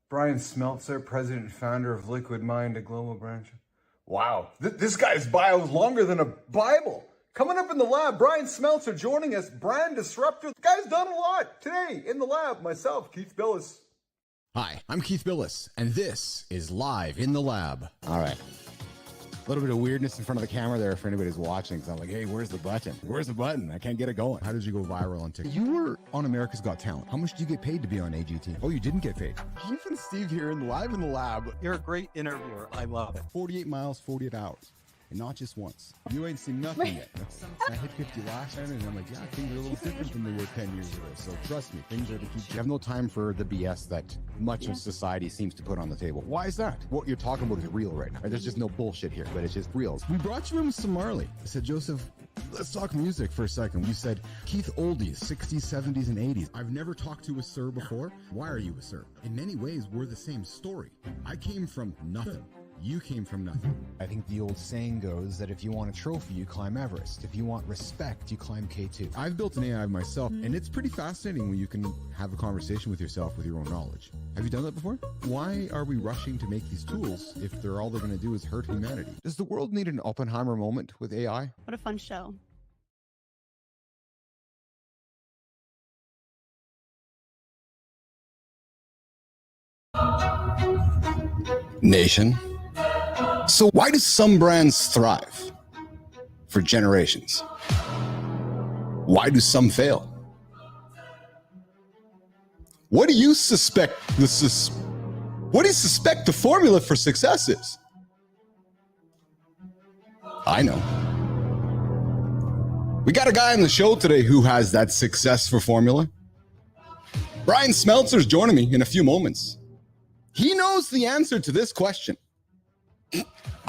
Brian Smeltzer, president and founder of Liquid Mind, a global branch. Wow, this guy's bio is longer than a Bible. Coming up in the lab, Brian Smeltzer joining us, brand disruptor. The guy's done a lot. Today in the lab, myself, Keith Bilous. Hi, I'm Keith Bilous, and this is Live in the Lab. All right. A little bit of weirdness in front of the camera there for anybody who's watching. So I'm like, hey, where's the button? Where's the button? I can't get it going. How did you go viral on TikTok? You were on America's Got Talent. How much did you get paid to be on AGT? Oh, you didn't get paid. Keith and Steve here in Live in the Lab. You're a great interviewer. I love it. 48 miles, 48 hours. And not just once. You ain't seen nothing yet. I hit 50 last time, and I'm like, yeah, things are a little different than they were 10 years ago. So trust me, things are to keep. You have no time for the BS that much of society seems to put on the table. Why is that? What you're talking about is real right now. There's just no bullshit here, but it's just real. We brought you in with some Marley. I said, Joseph, let's talk music for a second. You said, Keith, oldies, 60s, 70s, and 80s. I've never talked to a sir before. Why are you a sir? In many ways, we're the same story. I came from nothing. You came from nothing. I think the old saying goes that if you want a trophy, you climb Everest. If you want respect, you climb K2. I've built an AI myself, and it's pretty fascinating when you can have a conversation with yourself with your own knowledge. Have you done that before? Why are we rushing to make these tools if they're all they're going to do is hurt humanity? Does the world need an Oppenheimer moment with AI? What a fun show. Nation. So why do some brands thrive for generations? Why do some fail? What do you suspect what do you suspect the formula for success is? I know. We got a guy on the show today who has that success for formula. Brian Smeltzer's joining me in a few moments. He knows the answer to this question.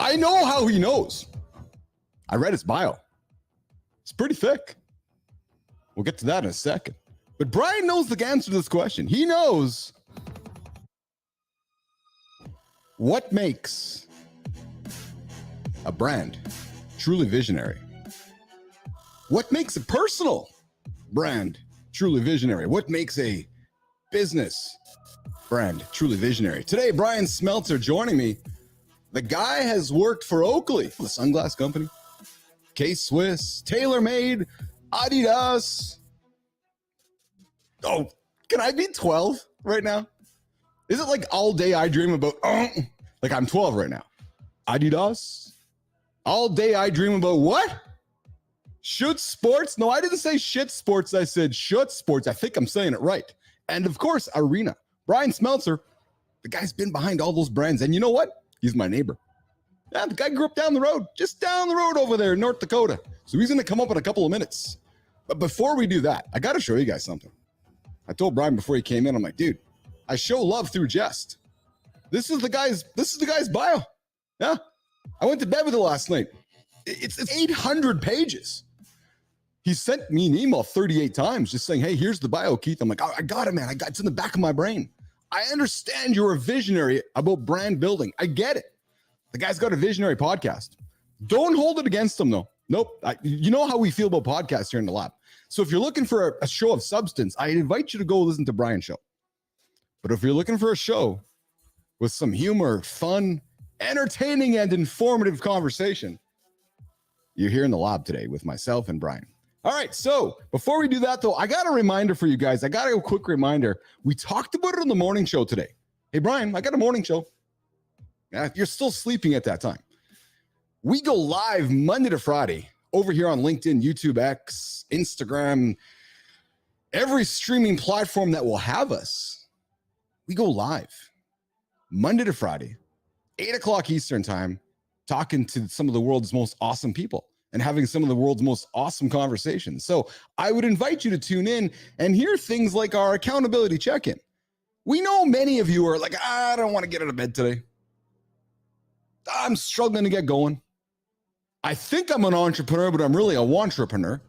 I know how he knows. I read his bio. It's pretty thick. We'll get to that in a second. But Brian knows the answer to this question. He knows what makes a brand truly visionary. What makes a personal brand truly visionary? What makes a business brand truly visionary? Today, Brian Smeltzer joining me. The guy has worked for Oakley, the sunglass company, K-Swiss, TaylorMade, Adidas. Oh, can I be 12 right now? Is it like all day I dream about, like I'm 12 right now. Adidas. All day I dream about what? Shoot Sports? No, I didn't say shit sports. I said shoot sports. I think I'm saying it right. And of course, Arena. Brian Smeltzer, the guy's been behind all those brands. And you know what? He's my neighbor. Yeah, the guy grew up down the road, just down the road over there in North Dakota. So he's going to come up in a couple of minutes. But before we do that, I got to show you guys something. I told Brian before he came in, I'm like, dude, I show love through jest. This is the guy's bio. Yeah. I went to bed with it last night. It's 800 pages. He sent me an email 38 times just saying, hey, here's the bio, Keith. I'm like, oh, I got it, man. It's in the back of my brain. I understand you're a visionary about brand building. I get it. The guy's got a visionary podcast. Don't hold it against him, though. Nope. You know how we feel about podcasts here in the lab. So if you're looking for a show of substance, I invite you to go listen to Brian's show. But if you're looking for a show with some humor, fun, entertaining, and informative conversation, you're here in the lab today with myself and Brian. All right, so before we do that, though, I got a reminder for you guys. I got a quick reminder. We talked about it on the morning show today. Hey, Brian, I got a morning show. Yeah, you're still sleeping at that time. We go live Monday to Friday over here on LinkedIn, YouTube, X, Instagram, every streaming platform that will have us. We go live Monday to Friday, 8 o'clock Eastern time, talking to some of the world's most awesome people and having some of the world's most awesome conversations. So I would invite you to tune in and hear things like our accountability check-in. We know many of you are like, I don't want to get out of bed today. I'm struggling to get going. I think I'm an entrepreneur, but I'm really a wantrepreneur.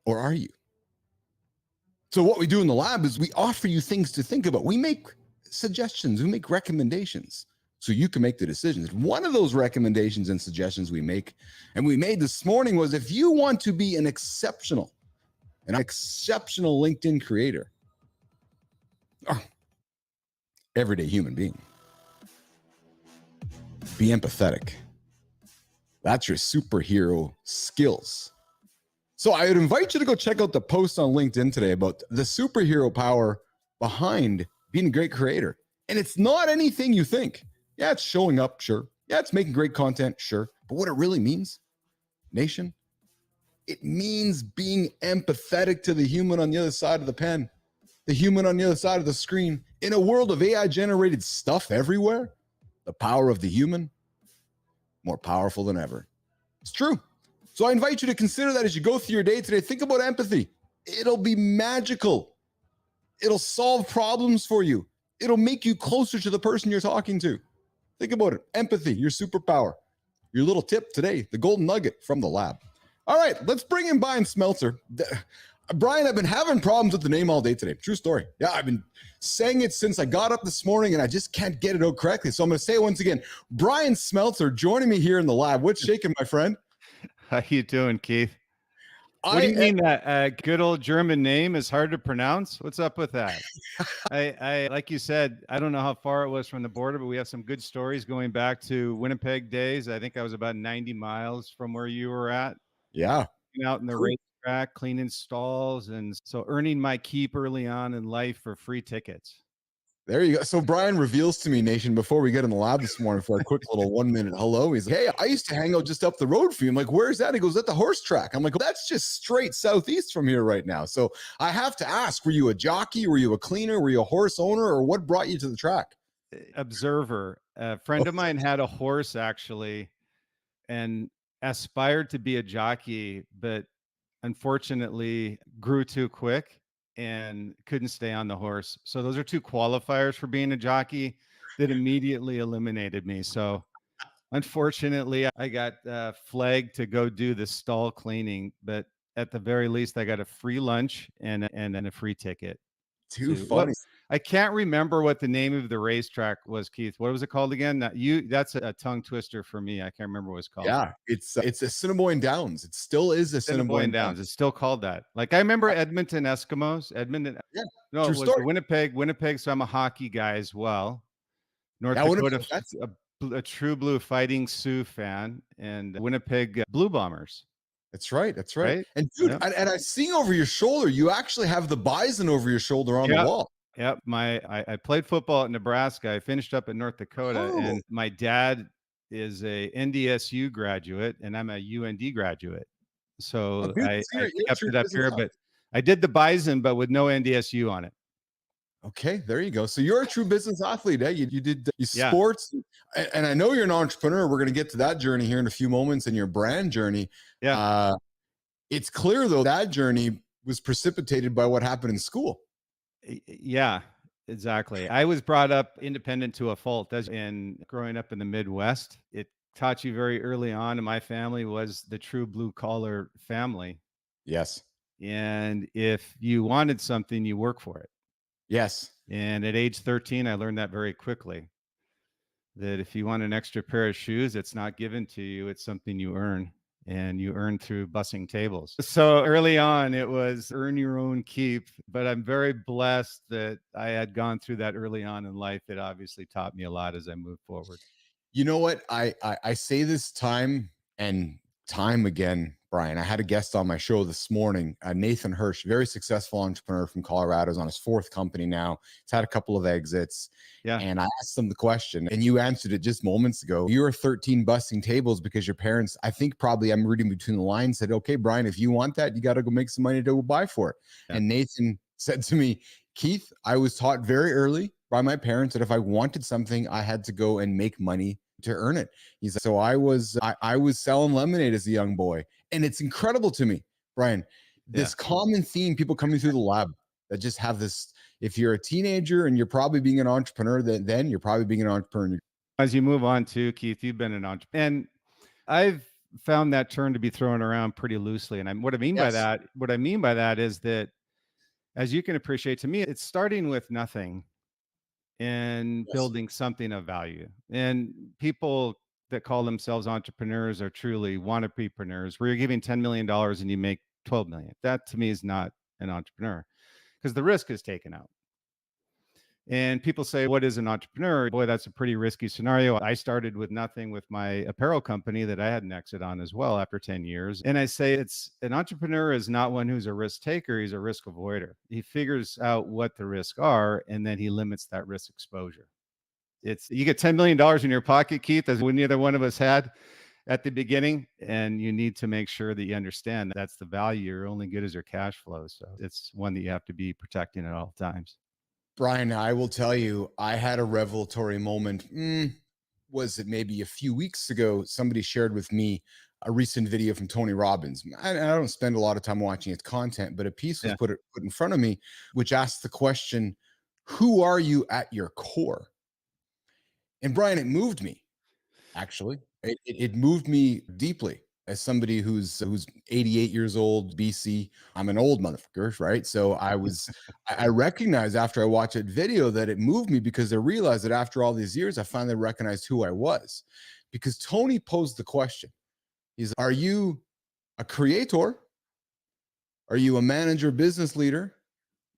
Or are you? So what we do in the lab is we offer you things to think about. We make suggestions, we make recommendations so you can make the decisions. One of those recommendations and suggestions we make, and we made this morning, was if you want to be an exceptional LinkedIn creator, everyday human being. Be empathetic. That's your superhero skills. So I would invite you to go check out the post on LinkedIn today about the superhero power behind being a great creator. And it's not anything you think. Yeah, it's showing up, sure. Yeah, it's making great content, sure. But what it really means, nation, it means being empathetic to the human on the other side of the pen, the human on the other side of the screen. In a world of AI generated stuff everywhere, the power of the human, more powerful than ever. It's true. So I invite you to consider that as you go through your day today. Think about empathy. It'll be magical. It'll solve problems for you. It'll make you closer to the person you're talking to. Think about it. Empathy, your superpower. Your little tip today, the golden nugget from the lab. All right, let's bring in Brian Smeltzer. Brian, I've been having problems with the name all day today. True story. Yeah, I've been saying it since I got up this morning and I just can't get it out correctly. So I'm going to say it once again. Brian Smeltzer joining me here in the lab. What's shaking, my friend? How you doing, Keith? What do you mean that good old German name is hard to pronounce? What's up with that? I like you said, I don't know how far it was from the border, but we have some good stories going back to Winnipeg days. I think I was about 90 miles from where you were at. Yeah. Out in the racetrack, cleaning stalls, and so earning my keep early on in life for free tickets. There you go. So Brian reveals to me, Nation, before we get in the lab this morning for a quick little 1 minute hello. He's like, hey, I used to hang out just up the road from you. I'm like, where's that? He goes, at the horse track. I'm like, well, that's just straight southeast from here right now. So I have to ask, were you a jockey? Were you a cleaner? Were you a horse owner? Or what brought you to the track? Observer. A friend of mine had a horse actually and aspired to be a jockey, but unfortunately grew too quick and couldn't stay on the horse. So those are two qualifiers for being a jockey that immediately eliminated me. So unfortunately, I got flagged to go do the stall cleaning, but at the very least, I got a free lunch and a free ticket. Too funny. I can't remember what the name of the racetrack was, Keith. What was it called again? That's a tongue twister for me. I can't remember what it's called. Yeah, it's Assiniboine Downs. It still is Assiniboine Downs. It's still called that. Like I remember Edmonton Eskimos. Yeah. No, it was story. Winnipeg. So I'm a hockey guy as well. North Dakota, a true blue Fighting Sioux fan, and Winnipeg Blue Bombers. That's right. And dude, and I see over your shoulder, you actually have the bison over your shoulder on the wall. Yep. I played football at Nebraska. I finished up in North Dakota, and my dad is a NDSU graduate, and I'm a UND graduate. So I kept it up here, but I did the bison, but with no NDSU on it. Okay, there you go. So you're a true business athlete, eh? You did sports, and I know you're an entrepreneur. We're going to get to that journey here in a few moments, and your brand journey. Yeah, it's clear though that journey was precipitated by what happened in school. Yeah, exactly. I was brought up independent to a fault. And growing up in the Midwest, it taught you very early on. And my family was the true blue collar family. Yes. And if you wanted something, you work for it. Yes. And at age 13, I learned that very quickly. That if you want an extra pair of shoes, it's not given to you. It's something you earn. And you earn through bussing tables. So early on, it was earn your own keep. But I'm very blessed that I had gone through that early on in life. It obviously taught me a lot as I moved forward. You know what? I say this time and time again, Brian. I had a guest on my show this morning, Nathan Hirsch, very successful entrepreneur from Colorado, is on his 4th company now. He's had a couple of exits. Yeah. And I asked him the question, and you answered it just moments ago. You were 13 busting tables because your parents, I think probably I'm reading between the lines, said, okay, Brian, if you want that, you got to go make some money to go buy for it. Yeah. And Nathan said to me, Keith, I was taught very early by my parents that if I wanted something, I had to go and make money to earn it. He said, so I was selling lemonade as a young boy. And it's incredible to me, Brian, this common theme, people coming through the lab that just have this. If you're a teenager and you're probably being an entrepreneur, then you're probably being an entrepreneur. As you move on to Keith, you've been an entrepreneur, and I've found that term to be thrown around pretty loosely. And what I mean by that is that, as you can appreciate, to me, it's starting with nothing and building something of value. And people that call themselves entrepreneurs are truly wannabepreneurs, where you're giving $10 million and you make 12 million. That to me is not an entrepreneur, because the risk is taken out. And people say, what is an entrepreneur? Boy, that's a pretty risky scenario. I started with nothing with my apparel company that I had an exit on as well after 10 years. And I say it's an entrepreneur is not one who's a risk taker, he's a risk avoider. He figures out what the risks are and then he limits that risk exposure. It's you get $10 million in your pocket, Keith, as neither one of us had at the beginning, and you need to make sure that you understand that's the value. You're only good as your cash flow. So it's one that you have to be protecting at all times. Brian, I will tell you, I had a revelatory moment. Was it maybe a few weeks ago? Somebody shared with me a recent video from Tony Robbins. I don't spend a lot of time watching his content, but a piece was put in front of me, which asked the question, who are you at your core? And Brian, it moved me. Actually, it moved me deeply as somebody who's 88 years old, BC. I'm an old motherfucker, right? So I recognized after I watched that video that it moved me because I realized that after all these years, I finally recognized who I was. Because Tony posed the question: are you a creator? Are you a manager, business leader,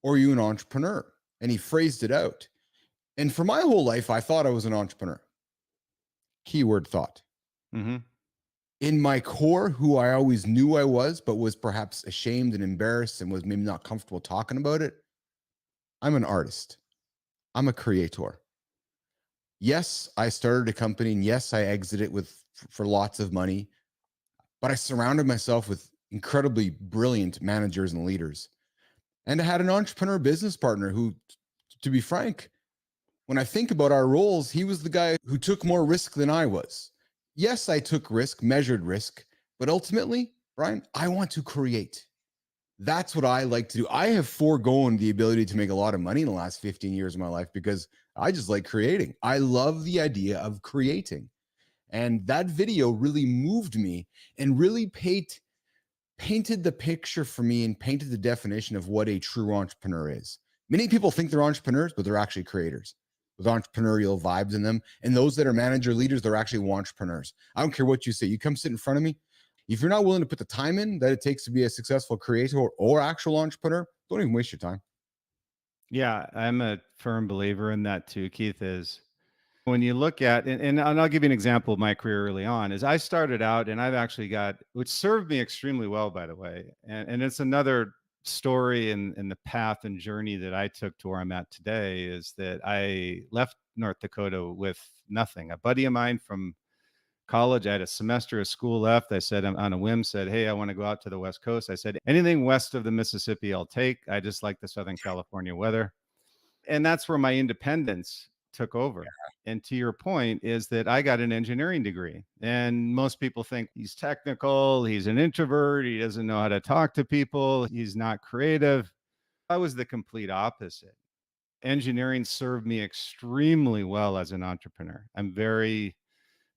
or are you an entrepreneur? And he phrased it out. And for my whole life, I thought I was an entrepreneur. Keyword thought. Mm-hmm. In my core, who I always knew I was, but was perhaps ashamed and embarrassed and was maybe not comfortable talking about it, I'm an artist. I'm a creator. Yes, I started a company, and yes, I exited for lots of money, but I surrounded myself with incredibly brilliant managers and leaders. And I had an entrepreneur business partner who, to be frank, when I think about our roles, he was the guy who took more risk than I was. Yes, I took risk, measured risk, but ultimately, Brian, I want to create. That's what I like to do. I have foregone the ability to make a lot of money in the last 15 years of my life because I just like creating. I love the idea of creating. And that video really moved me and really painted the picture for me and painted the definition of what a true entrepreneur is. Many people think they're entrepreneurs, but they're actually creators with entrepreneurial vibes in them. And those that are manager leaders, they're actually entrepreneurs. I don't care what you say. You come sit in front of me. If you're not willing to put the time in that it takes to be a successful creator or actual entrepreneur, don't even waste your time. Yeah, I'm a firm believer in that too, Keith, is when you look at, and I'll give you an example of my career early on, is I started out and I've actually got, which served me extremely well, by the way. And it's another story in the path and journey that I took to where I'm at today is that I left North Dakota with nothing. A buddy of mine from college, I had a semester of school left. I said, I'm on a whim, said, hey, I want to go out to the West Coast. I said, anything west of the Mississippi, I'll take. I just like the Southern California weather. And that's where my independence took over. And to your point is that I got an engineering degree, and most people think he's technical, he's an introvert, he doesn't know how to talk to people, he's not creative. I was the complete opposite. Engineering served me extremely well as an entrepreneur. I'm very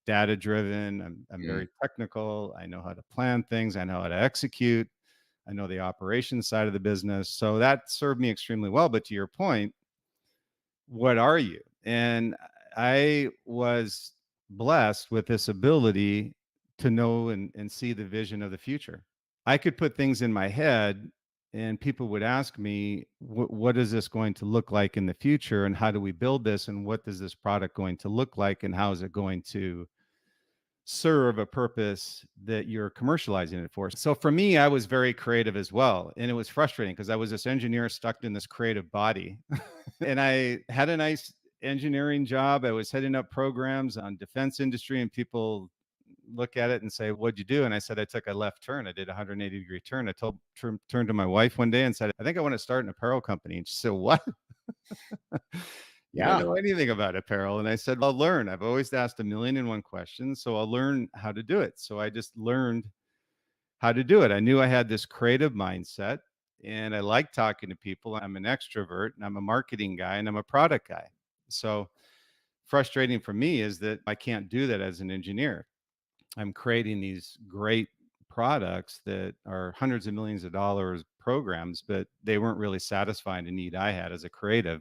data driven, I'm very technical, I know how to plan things, I know how to execute, I know the operations side of the business. So that served me extremely well. But to your point, what are you? And I was blessed with this ability to know and see the vision of the future. I could put things in my head and people would ask me, what is this going to look like in the future? And how do we build this? And what is this product going to look like? And how is it going to serve a purpose that you're commercializing it for? So for me, I was very creative as well. And it was frustrating because I was this engineer stuck in this creative body. And I had a nice engineering job. I was heading up programs on defense industry, and people look at it and say, what'd you do? And I said, I took a left turn. I did a 180-degree turn. I turned to my wife one day and said, I think I want to start an apparel company. And she said, what? You don't know anything about apparel. And I said, well, I'll learn. I've always asked 1,000,001 questions, so I'll learn how to do it. So I just learned how to do it. I knew I had this creative mindset and I like talking to people. I'm an extrovert and I'm a marketing guy and I'm a product guy. So frustrating for me is that I can't do that as an engineer. I'm creating these great products that are hundreds of millions of dollars programs, but they weren't really satisfying a need I had as a creative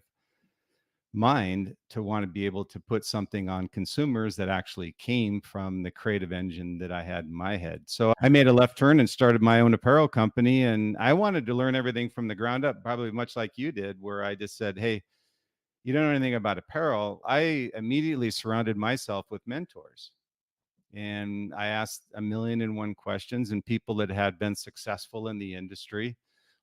mind to want to be able to put something on consumers that actually came from the creative engine that I had in my head. So I made a left turn and started my own apparel company. And I wanted to learn everything from the ground up, probably much like you did, where I just said, hey, you don't know anything about apparel, I immediately surrounded myself with mentors. And I asked a million and one questions, and people that had been successful in the industry,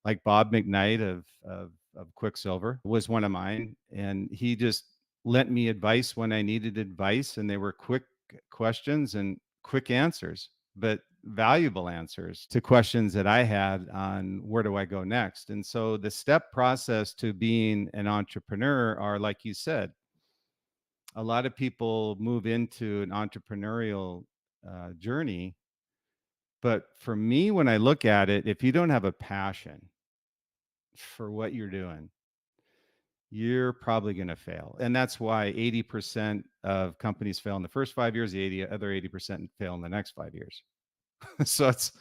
like Bob McKnight of Quicksilver was one of mine. And he just lent me advice when I needed advice. And they were quick questions and quick answers, but valuable answers to questions that I had on where do I go next. And so the step process to being an entrepreneur are, like you said, a lot of people move into an entrepreneurial journey. But for me, when I look at it, if you don't have a passion for what you're doing, you're probably going to fail. And that's why 80% of companies fail in the first 5 years, the other 80% fail in the next 5 years. So it's,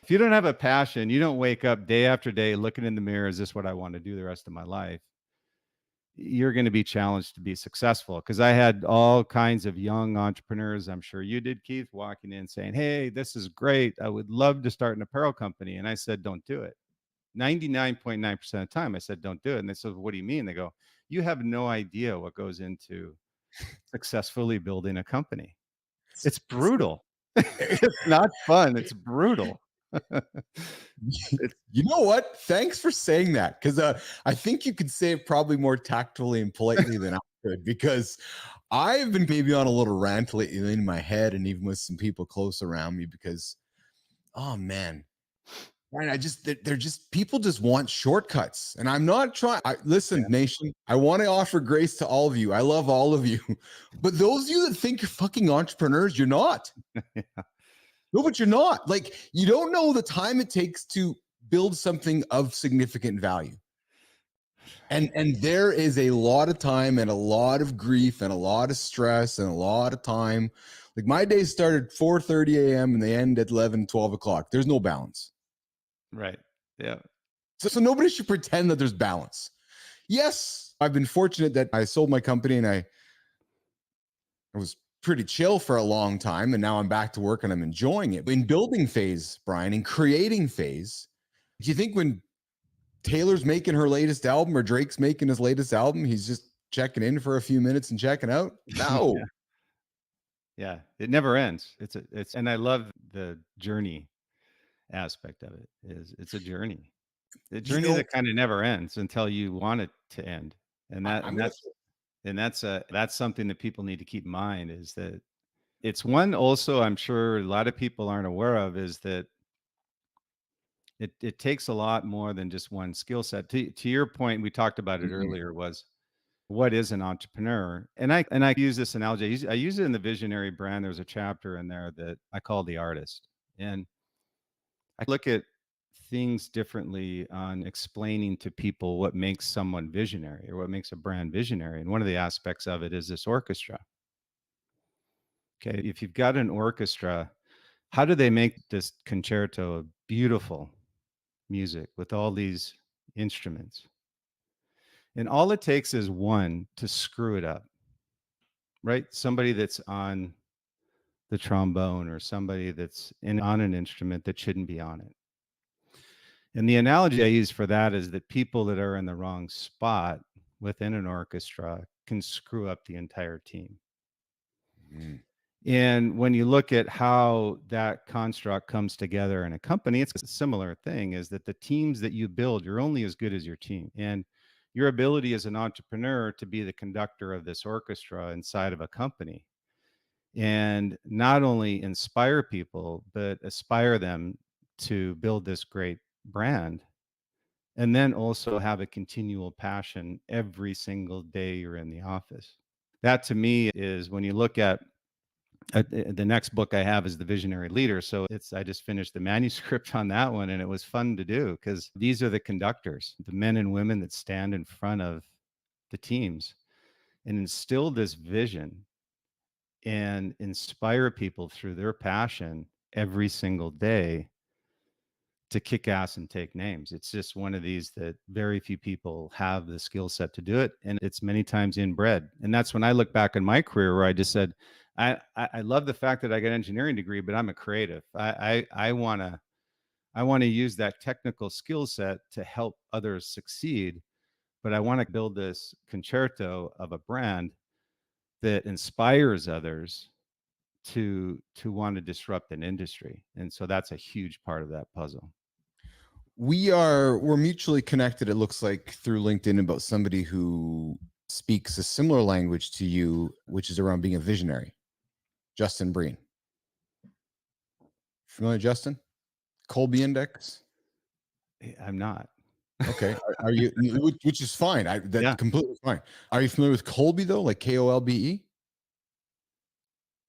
if you don't have a passion, you don't wake up day after day looking in the mirror, is this what I want to do the rest of my life? You're going to be challenged to be successful. Because I had all kinds of young entrepreneurs, I'm sure you did, Keith, walking in saying, hey, this is great, I would love to start an apparel company. And I said, don't do it. 99.9% of the time I said, don't do it. And they said, what do you mean? They go, you have no idea what goes into successfully building a company. It's brutal. It's not fun. It's brutal. You know what? Thanks for saying that, because I think you could say it probably more tactfully and politely than I could, because I've been maybe on a little rant lately in my head and even with some people close around me because, oh man, right? They're just people just want shortcuts, and I'm not trying. Listen, nation, I want to offer grace to all of you. I love all of you, but those of you that think you're fucking entrepreneurs, you're not. Yeah. No, but you're not. Like, you don't know the time it takes to build something of significant value. And there is a lot of time and a lot of grief and a lot of stress and a lot of time. Like, my days start at 4:30 a.m. and they end at 11, 12 o'clock. There's no balance. Right. Yeah. So nobody should pretend that there's balance. Yes, I've been fortunate that I sold my company and I was pretty chill for a long time, and now I'm back to work and I'm enjoying it. In building phase, Brian, in creating phase, do you think when Taylor's making her latest album or Drake's making his latest album, he's just checking in for a few minutes and checking out? No. Yeah. Yeah. It never ends. And I love the journey aspect of it. Is it's a journey. The You journey know, that kind of never ends until you want it to end. And that I'm and gonna that's something that people need to keep in mind, is that it's one also I'm sure a lot of people aren't aware of, is that it takes a lot more than just one skill set. To your point, we talked about it Mhm. earlier, was what is an entrepreneur? And I use this analogy. I use it in the Visionary brand. There's a chapter in there that I call the artist. And I look at things differently on explaining to people what makes someone visionary or what makes a brand visionary. And one of the aspects of it is this orchestra. Okay. If you've got an orchestra, how do they make this concerto of beautiful music with all these instruments? And all it takes is one to screw it up, right? Somebody that's on the trombone or somebody that's on an instrument that shouldn't be on it. And the analogy I use for that is that people that are in the wrong spot within an orchestra can screw up the entire team. Mhm. And when you look at how that construct comes together in a company, it's a similar thing, is that the teams that you build, you're only as good as your team. And your ability as an entrepreneur to be the conductor of this orchestra inside of a company and not only inspire people, but aspire them to build this great brand. And then also have a continual passion every single day you're in the office. That to me is when you look at the next book I have is The Visionary Leader. So I just finished the manuscript on that one, and it was fun to do because these are the conductors, the men and women that stand in front of the teams and instill this vision and inspire people through their passion every single day to kick ass and take names. It's just one of these that very few people have the skill set to do it. And it's many times inbred. And that's when I look back in my career where I just said, I love the fact that I got an engineering degree, but I'm a creative. I want to use that technical skill set to help others succeed. but I want to build this concerto of a brand that inspires others to want to disrupt an industry. And so that's a huge part of that puzzle. We're mutually connected, it looks like, through LinkedIn about somebody who speaks a similar language to you, which is around being a visionary. Justin Breen. Familiar, Justin? Colby Index. I'm not. Okay. Are you, which is fine. That's Yeah. completely fine. Are you familiar with Colby though? Like KOLBE?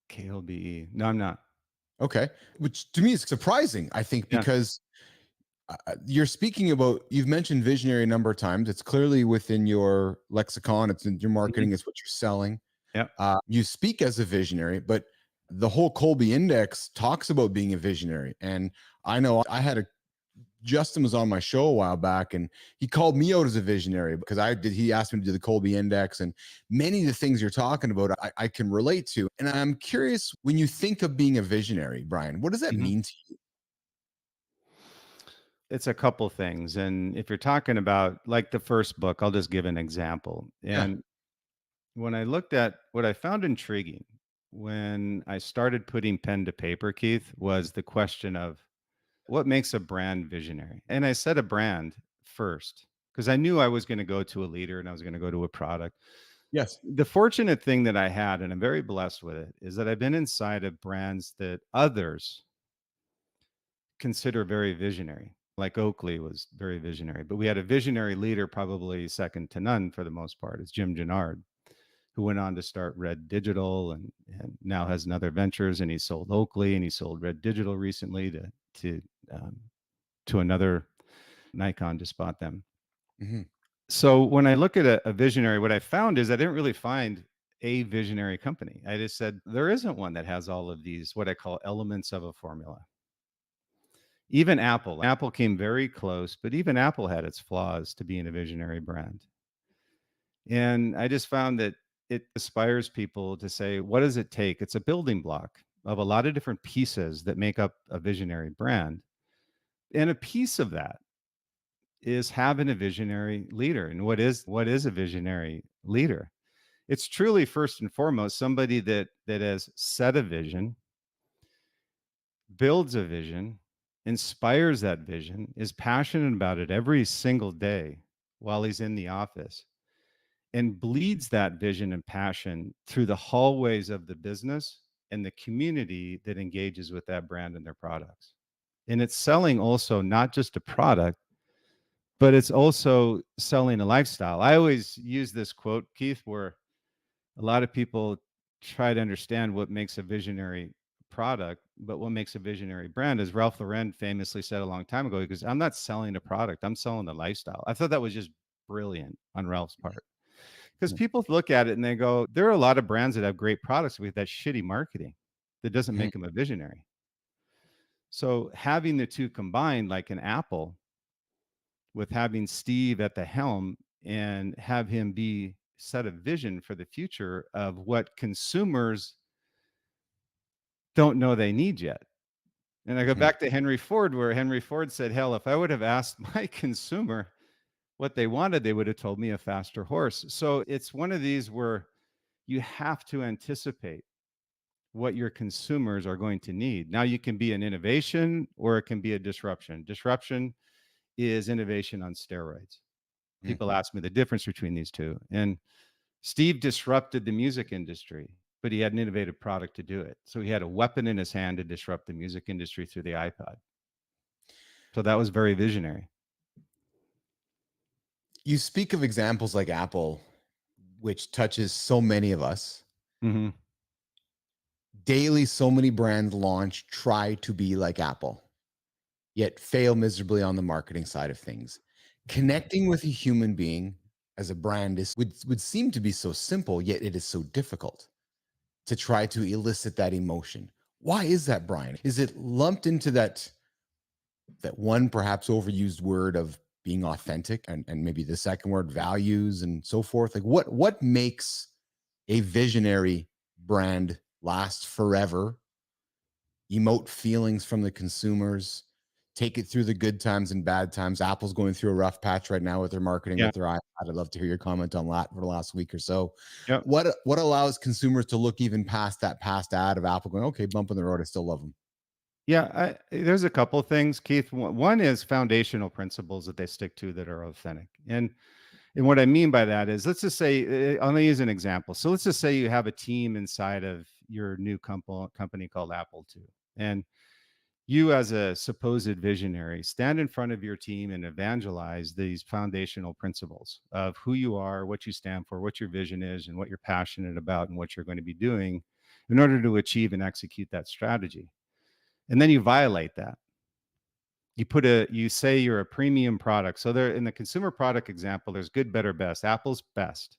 KLBE. No, I'm not. Okay. Which to me is surprising, I think, Yeah. because you're speaking about, you've mentioned visionary a number of times. It's clearly within your lexicon. It's in your marketing. It's what you're selling. Yeah. You speak as a visionary, but the whole Colby Index talks about being a visionary. And I know Justin was on my show a while back, and he called me out as a visionary because he asked me to do the Colby Index, and many of the things you're talking about, I can relate to. And I'm curious, when you think of being a visionary, Brian, what does that mean to you? It's a couple things. And if you're talking about like the first book, I'll just give an example. Yeah. And when I looked at what I found intriguing when I started putting pen to paper, Keith, was the question of what makes a brand visionary? And I said a brand first because I knew I was going to go to a leader and I was going to go to a product. Yes. The fortunate thing that I had, and I'm very blessed with it, is that I've been inside of brands that others consider very visionary. Like Oakley was very visionary, but we had a visionary leader, probably second to none for the most part. It's Jim Gennard, who went on to start Red Digital and now has another ventures. And he sold Oakley and he sold Red Digital recently to another Nikon to spot them. Mm-hmm. So when I look at a visionary, what I found is I didn't really find a visionary company. I just said there isn't one that has all of these, what I call elements of a formula. Even Apple came very close, but even Apple had its flaws to being a visionary brand. And I just found that it inspires people to say, what does it take? It's a building block of a lot of different pieces that make up a visionary brand. And a piece of that is having a visionary leader. And what is a visionary leader? It's truly first and foremost somebody that has set a vision, builds a vision, inspires that vision, is passionate about it every single day while he's in the office, and bleeds that vision and passion through the hallways of the business and the community that engages with that brand and their products. And it's selling also not just a product, but it's also selling a lifestyle. I always use this quote, Keith, where a lot of people try to understand what makes a visionary product, but what makes a visionary brand, as Ralph Lauren famously said a long time ago, because I'm not selling a product, I'm selling a lifestyle. I thought that was just brilliant on Ralph's part. Because people look at it and they go, there are a lot of brands that have great products with that shitty marketing that doesn't make them a visionary. So having the two combined, like an Apple, with having Steve at the helm and have him be set a vision for the future of what consumers don't know they need yet. And I go back to Henry Ford, where Henry Ford said, hell, if I would have asked my consumer what they wanted, they would have told me a faster horse. So it's one of these where you have to anticipate what your consumers are going to need. Now, you can be an innovation or it can be a disruption. Disruption is innovation on steroids. People ask me the difference between these two. And Steve disrupted the music industry, but he had an innovative product to do it. So he had a weapon in his hand to disrupt the music industry through the iPod. So that was very visionary. You speak of examples like Apple, which touches so many of us. Mm-hmm. Daily, so many brands launch, try to be like Apple, yet fail miserably on the marketing side of things. Connecting with a human being as a brand would seem to be so simple, yet it is so difficult to try to elicit that emotion. Why is that, Brian? Is it lumped into that one perhaps overused word of being authentic, and maybe the second word, values and so forth? Like what makes a visionary brand last forever, emote feelings from the consumers, take it through the good times and bad times. Apple's going through a rough patch right now with their marketing Yeah. with their iPad. I'd love to hear your comment on that for the last week or so. Yeah. What allows consumers to look even past that past ad of Apple going, okay, bump in the road, I still love them. Yeah, there's a couple things, Keith. One is foundational principles that they stick to that are authentic. And what I mean by that is, let's just say, I'm going to use an example. So let's just say you have a team inside of your new company called Apple II. And you, as a supposed visionary, stand in front of your team and evangelize these foundational principles of who you are, what you stand for, what your vision is, and what you're passionate about, and what you're going to be doing in order to achieve and execute that strategy. And then you violate that. You say you're a premium product. So there, in the consumer product example, there's good, better, best. Apple's best.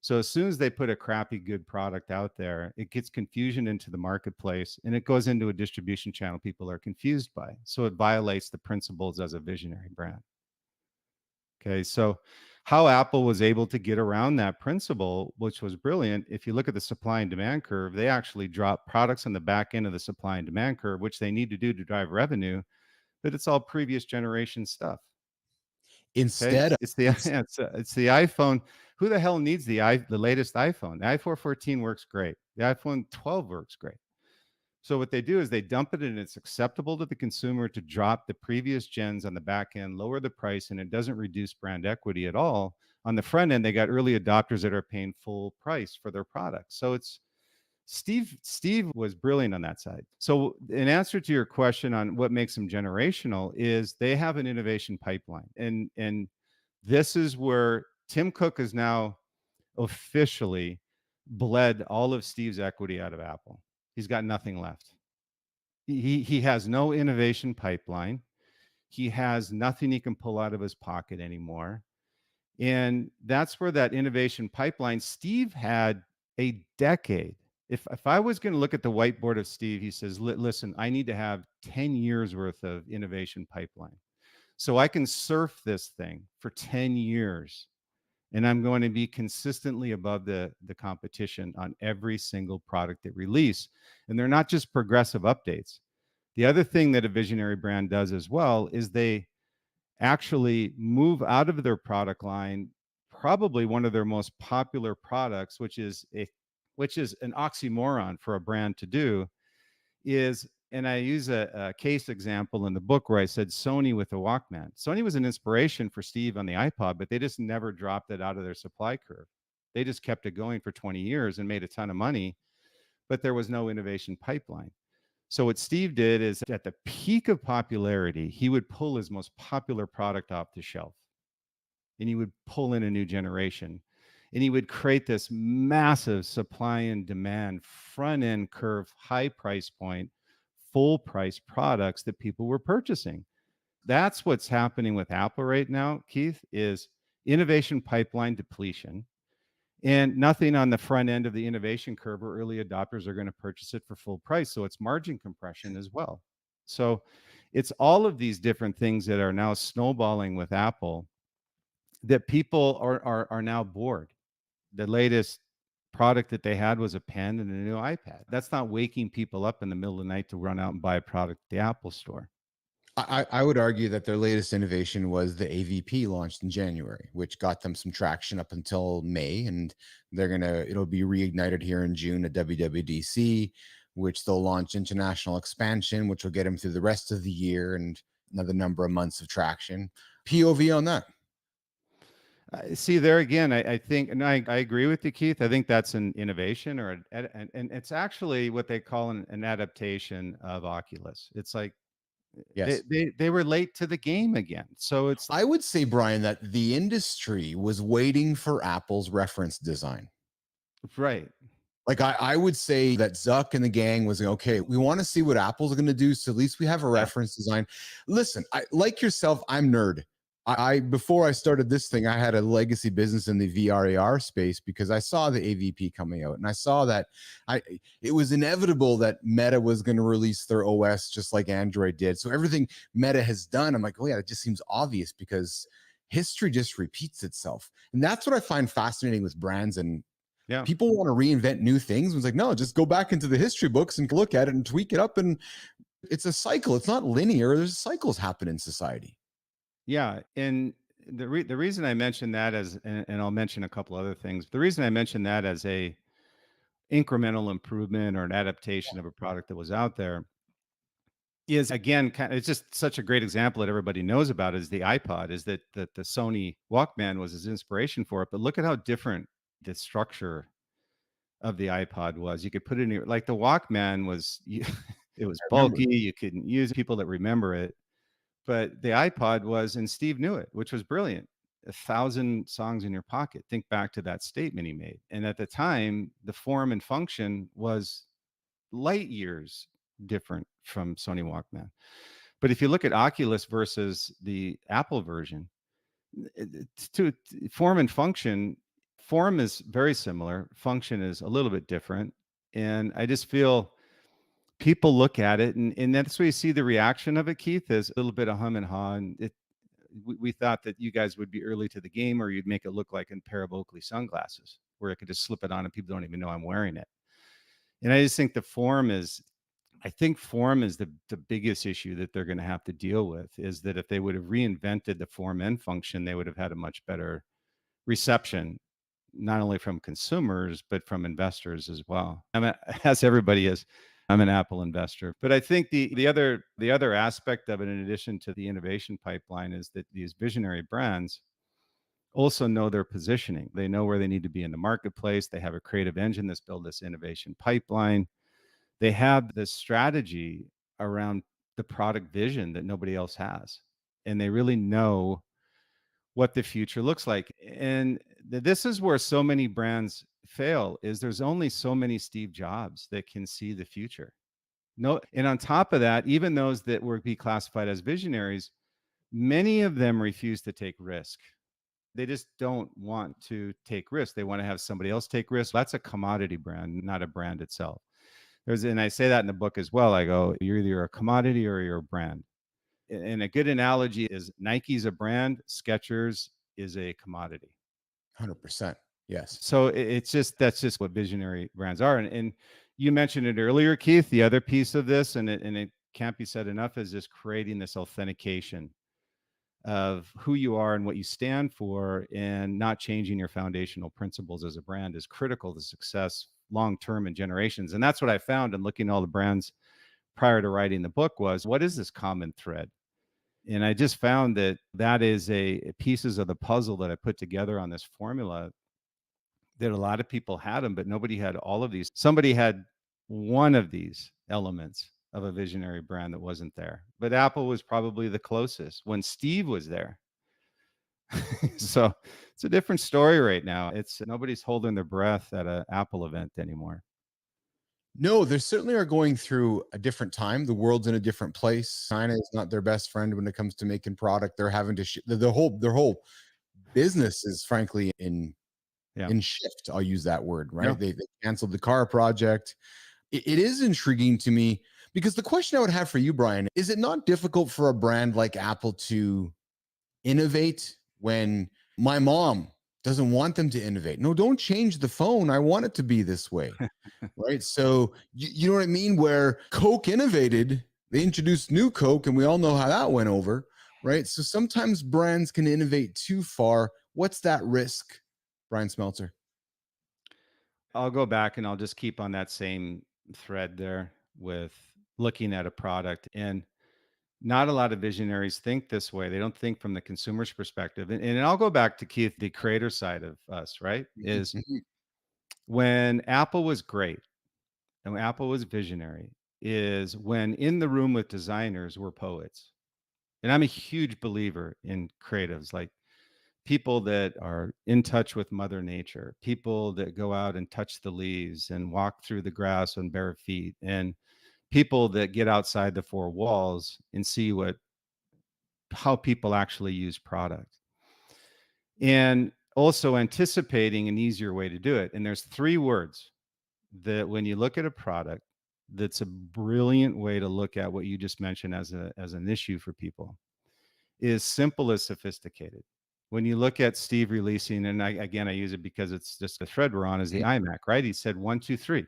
So as soon as they put a crappy good product out there, it gets confusion into the marketplace and it goes into a distribution channel people are confused by. So it violates the principles as a visionary brand. Okay, so how Apple was able to get around that principle, which was brilliant. If you look at the supply and demand curve, they actually drop products on the back end of the supply and demand curve, which they need to do to drive revenue, but it's all previous generation stuff. Okay, Instead of it's the it's the iPhone. Who the hell needs the latest iPhone? The iPhone 14 works great. The iPhone 12 works great. So what they do is they dump it, and it's acceptable to the consumer to drop the previous gens on the back end, lower the price, and it doesn't reduce brand equity at all. On the front end, they got early adopters that are paying full price for their products. So it's Steve was brilliant on that side. So in answer to your question on what makes them generational is they have an innovation pipeline. And this is where Tim Cook has now officially bled all of Steve's equity out of Apple. He's got nothing left. He has no innovation pipeline. He has nothing he can pull out of his pocket anymore. And that's where that innovation pipeline, Steve had a decade. If I was going to look at the whiteboard of Steve, he says, listen, I need to have 10 years worth of innovation pipeline. So I can surf this thing for 10 years. And I'm going to be consistently above the competition on every single product they release. And they're not just progressive updates. The other thing that a visionary brand does as well is they actually move out of their product line, probably one of their most popular products, which is an oxymoron for a brand to do, is, and I use a case example in the book where I said Sony with the Walkman. Sony was an inspiration for Steve on the iPod, but they just never dropped it out of their supply curve. They just kept it going for 20 years and made a ton of money, but there was no innovation pipeline. So what Steve did is at the peak of popularity, he would pull his most popular product off the shelf and he would pull in a new generation and he would create this massive supply and demand front end curve, high price point, full price products that people were purchasing. That's what's happening with Apple right now, Keith, is innovation pipeline depletion and nothing on the front end of the innovation curve where early adopters are going to purchase it for full price. So it's margin compression as well. So it's all of these different things that are now snowballing with Apple that people are now bored. The latest product that they had was a pen and a new iPad. That's not waking people up in the middle of the night to run out and buy a product at the Apple store. I would argue that their latest innovation was the AVP launched in January, which got them some traction up until May, and it'll be reignited here in June at WWDC, which they'll launch international expansion, which will get them through the rest of the year and another number of months of traction. POV on that. See there again, I think, and I agree with you, Keith. I think that's an innovation and it's actually what they call an adaptation of Oculus. It's like, yes, they were late to the game again. So I would say, Brian, that the industry was waiting for Apple's reference design. Right. Like I would say that Zuck and the gang was like, okay, we want to see what Apple's going to do. So at least we have a reference design. Listen, like yourself, I'm nerd. Before I started this thing, I had a legacy business in the VR AR space because I saw the AVP coming out and I saw that it was inevitable that Meta was going to release their OS just like Android did. So everything Meta has done, I'm like, oh yeah, it just seems obvious because history just repeats itself. And that's what I find fascinating with brands. And people want to reinvent new things. It's like, no, just go back into the history books and look at it and tweak it up and It's a cycle. It's not linear. There's cycles happen in society. Yeah, and the reason I mentioned that as, and I'll mention a couple other things. The reason I mentioned that as a incremental improvement or an adaptation of a product that was out there is, again, it's just such a great example that everybody knows about is the iPod. Is that the Sony Walkman was his inspiration for it, but look at how different the structure of the iPod was. You could put it in your, like the Walkman was, it was I remember. bulky. You couldn't use it. People that remember it. But the iPod was, and Steve knew it, which was brilliant. 1,000 songs in your pocket. Think back to that statement he made. And at the time, the form and function was light years different from Sony Walkman. But if you look at Oculus versus the Apple version, to form and function, form is very similar. Function is a little bit different. And I just feel people look at it, and that's where you see the reaction of it, Keith, is a little bit of hum and haw. And we thought that you guys would be early to the game, or you'd make it look like a pair of Oakley sunglasses where I could just slip it on and people don't even know I'm wearing it. And I just think I think form is the biggest issue that they're going to have to deal with. Is that if they would have reinvented the form and function, they would have had a much better reception, not only from consumers, but from investors as well. I mean, as everybody is, I'm an Apple investor. But I think the other aspect of it, in addition to the innovation pipeline, is that these visionary brands also know their positioning. They know where they need to be in the marketplace. They have a creative engine that's built this innovation pipeline. They have this strategy around the product vision that nobody else has. And they really know what the future looks like. And this is where so many brands fail, is there's only so many Steve Jobs that can see the future. No, and on top of that, even those that would be classified as visionaries, many of them refuse to take risk. They just don't want to take risk. They want to have somebody else take risk. That's a commodity brand, not a brand itself. And I say that in the book as well. I go, you're either a commodity or you're a brand. And a good analogy is Nike's a brand, Skechers is a commodity. 100%. Yes. So it's just, that's just what visionary brands are. And you mentioned it earlier, Keith. The other piece of this, and it can't be said enough, is just creating this authentication of who you are and what you stand for, and not changing your foundational principles as a brand is critical to success long term and generations. And that's what I found in looking at all the brands prior to writing the book, was what is this common thread? And I just found that is a pieces of the puzzle that I put together on this formula, that a lot of people had them, but nobody had all of these. Somebody had one of these elements of a visionary brand that wasn't there. But Apple was probably the closest when Steve was there. So it's a different story right now. It's nobody's holding their breath at an Apple event anymore. No, they certainly are going through a different time. The world's in a different place. China is not their best friend when it comes to making product. They're having to their whole business is frankly in shift. I'll use that word, right? Yeah. They canceled the car project. It is intriguing to me, because the question I would have for you, Brian, is it not difficult for a brand like Apple to innovate when my mom doesn't want them to innovate? No, don't change the phone. I want it to be this way. Right. So you know what I mean? Where Coke innovated, they introduced new Coke, and we all know how that went over. Right. So sometimes brands can innovate too far. What's that risk, Brian Smeltzer? I'll go back and I'll just keep on that same thread there with looking at a product. And not a lot of visionaries think this way. They don't think from the consumer's perspective. And I'll go back to Keith, the creator side of us, right? Is Mhm. when Apple was great and when Apple was visionary, is when in the room with designers were poets. And I'm a huge believer in creatives, like people that are in touch with Mother Nature, people that go out and touch the leaves and walk through the grass on bare feet, and people that get outside the four walls and see how people actually use product. And also anticipating an easier way to do it. And there's three words that when you look at a product, that's a brilliant way to look at what you just mentioned as an issue for people, is simple as sophisticated. When you look at Steve releasing, and I use it because it's just the thread we're on, is the iMac, right? He said 1, 2, 3.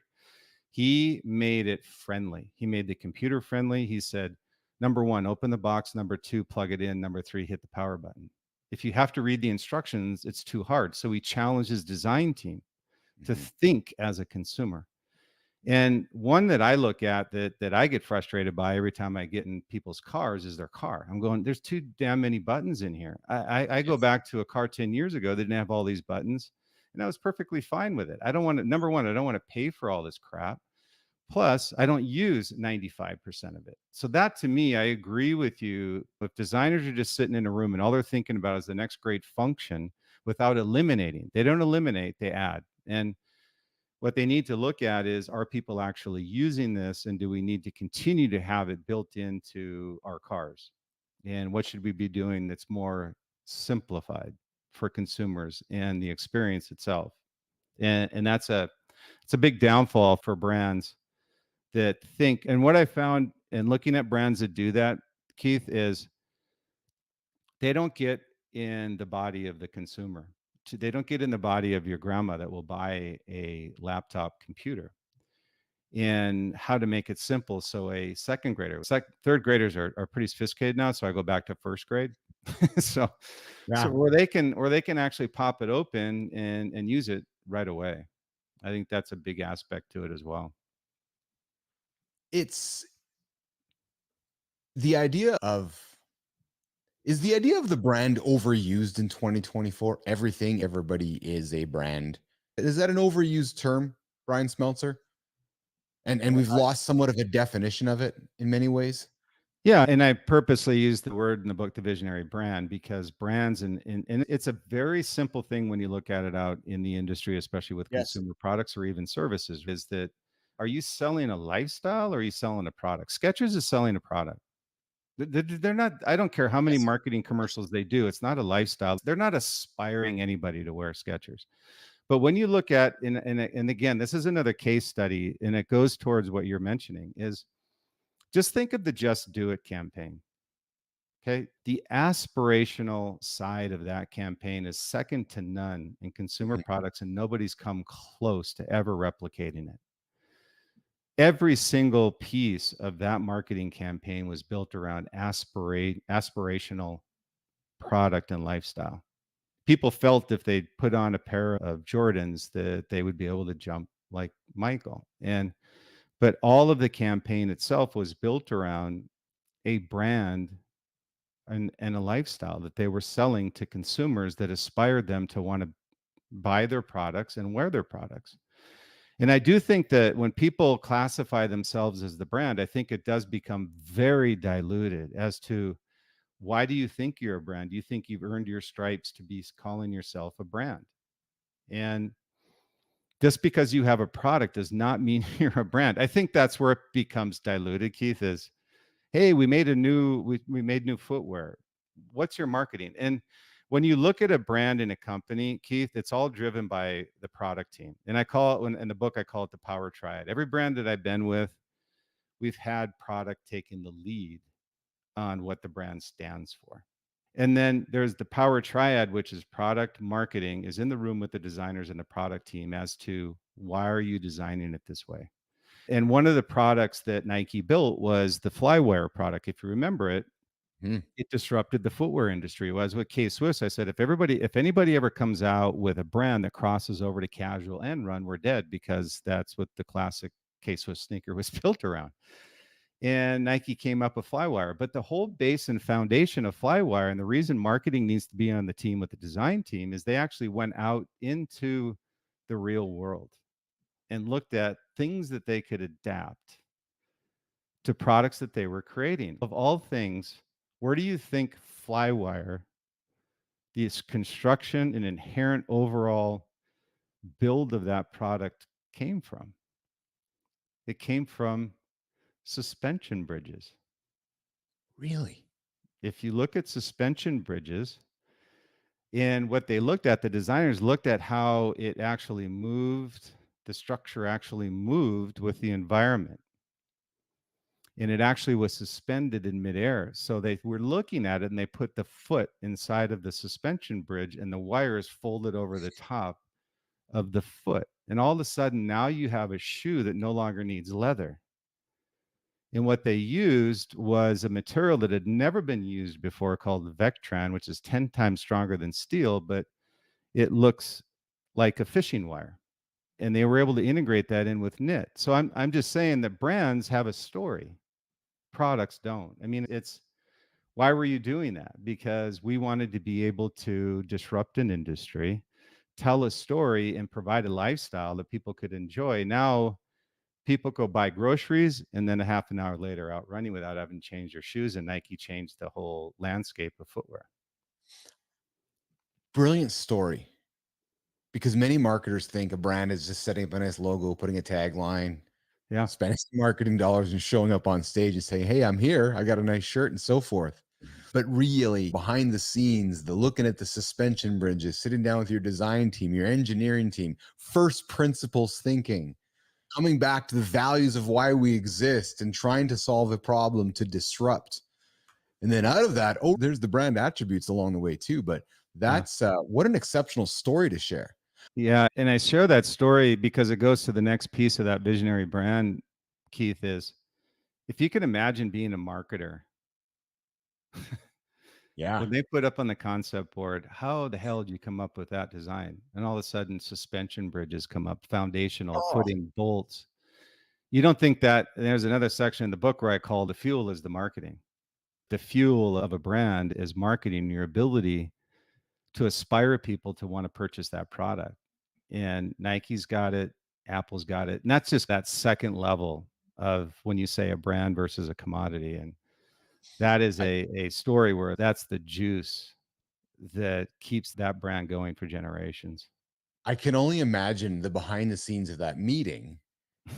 He made it friendly. He made the computer friendly. He said, number one, open the box. Number two, plug it in. Number three, hit the power button. If you have to read the instructions, it's too hard. So he challenged his design team to Mhm. think as a consumer. And one that I look at that I get frustrated by every time I get in people's cars is their car. I'm going, there's too damn many buttons in here. I go Yes. back to a car 10 years ago that didn't have all these buttons, and I was perfectly fine with it. I don't want to, number one, I don't want to pay for all this crap. Plus, I don't use 95% of it. So that to me, I agree with you. If designers are just sitting in a room and all they're thinking about is the next great function without eliminating, they don't eliminate, they add. And what they need to look at is, are people actually using this, and do we need to continue to have it built into our cars? And what should we be doing that's more simplified for consumers and the experience itself? And that's a it's a big downfall for brands that think. And what I found in looking at brands that do that, Keith, is they don't get in the body of the consumer. They don't get in the body of your grandma that will buy a laptop computer, and how to make it simple. So a second grader, third graders are pretty sophisticated now. So I go back to first grade. so so Yeah. where they can actually pop it open and use it right away. I think that's a big aspect to it as well. It's the idea of is the idea of the brand overused in 2024? Everything, everybody is a brand. Is that an overused term, Brian Smeltzer? And we've lost somewhat of a definition of it in many ways. Yeah, and I purposely use the word in the book, the visionary brand, because brands and it's a very simple thing when you look at it out in the industry, especially with Yes. consumer products or even services, is that, are you selling a lifestyle or are you selling a product? Skechers is selling a product. They're not, I don't care how many Yes. marketing commercials they do, it's not a lifestyle. They're not aspiring anybody to wear Skechers. But when you look at, and again, this is another case study, and it goes towards what you're mentioning, is just think of the Just Do It campaign. Okay. The aspirational side of that campaign is second to none in consumer Mhm. products, and nobody's come close to ever replicating it. Every single piece of that marketing campaign was built around aspirational product and lifestyle. People felt if they put on a pair of Jordans that they would be able to jump like Michael. And but all of the campaign itself was built around a brand and a lifestyle that they were selling to consumers that aspired them to want to buy their products and wear their products. And I do think that when people classify themselves as the brand, I think it does become very diluted as to, why do you think you're a brand? Do you think you've earned your stripes to be calling yourself a brand? And just because you have a product does not mean you're a brand. I think that's where it becomes diluted, Keith, is, hey, we made new footwear. What's your marketing? And when you look at a brand in a company, Keith, it's all driven by the product team. And I call it, when in the book, I call it the power triad. Every brand that I've been with, we've had product taking the lead on what the brand stands for. And then there's the power triad, which is product marketing is in the room with the designers and the product team as to, why are you designing it this way? And one of the products that Nike built was the Flywire product. If you remember it, Mhm. it disrupted the footwear industry. It was with K Swiss. I said, if anybody ever comes out with a brand that crosses over to casual and run, we're dead, because that's what the classic K Swiss sneaker was built around. And Nike came up with Flywire. But the whole base and foundation of Flywire, and the reason marketing needs to be on the team with the design team, is they actually went out into the real world and looked at things that they could adapt to products that they were creating. Of all things, where do you think Flywire, this construction and inherent overall build of that product, came from? It came from suspension bridges. Really? If you look at suspension bridges, and what they looked at, the designers looked at how it actually moved, the structure actually moved with the environment, and it actually was suspended in midair. So they were looking at it, and they put the foot inside of the suspension bridge, and the wires folded over the top of the foot. And all of a sudden, now you have a shoe that no longer needs leather. And what they used was a material that had never been used before called Vectran, which is 10 times stronger than steel, but it looks like a fishing wire. And they were able to integrate that in with knit. So I'm just saying that brands have a story, products don't. I mean, it's why were you doing that? Because we wanted to be able to disrupt an industry, tell a story, and provide a lifestyle that people could enjoy. Now people go buy groceries and then a half an hour later out running without having changed their shoes, and Nike changed the whole landscape of footwear. Brilliant story. Because many marketers think a brand is just setting up a nice logo, putting a tagline, Yeah. spending some marketing dollars and showing up on stage and saying, "Hey, I'm here. I got a nice shirt," and so forth. But really, behind the scenes, the looking at the suspension bridges, sitting down with your design team, your engineering team, first principles thinking, coming back to the values of why we exist and trying to solve a problem to disrupt. And then out of that, oh, there's the brand attributes along the way too. But Yeah. that's what an exceptional story to share. Yeah, and I share that story because it goes to the next piece of that visionary brand, Keith, is if you can imagine being a marketer, Yeah. when they put up on the concept board, how the hell did you come up with that design? And all of a sudden, suspension bridges come up, foundational, Oh, footing, bolts. You don't think that there's another section in the book where I call the fuel is the marketing. The fuel of a brand is marketing, your ability to aspire people to want to purchase that product. And Nike's got it, Apple's got it. And that's just that second level of when you say a brand versus a commodity. And that is I, a story where that's the juice that keeps that brand going for generations. I can only imagine the behind the scenes of that meeting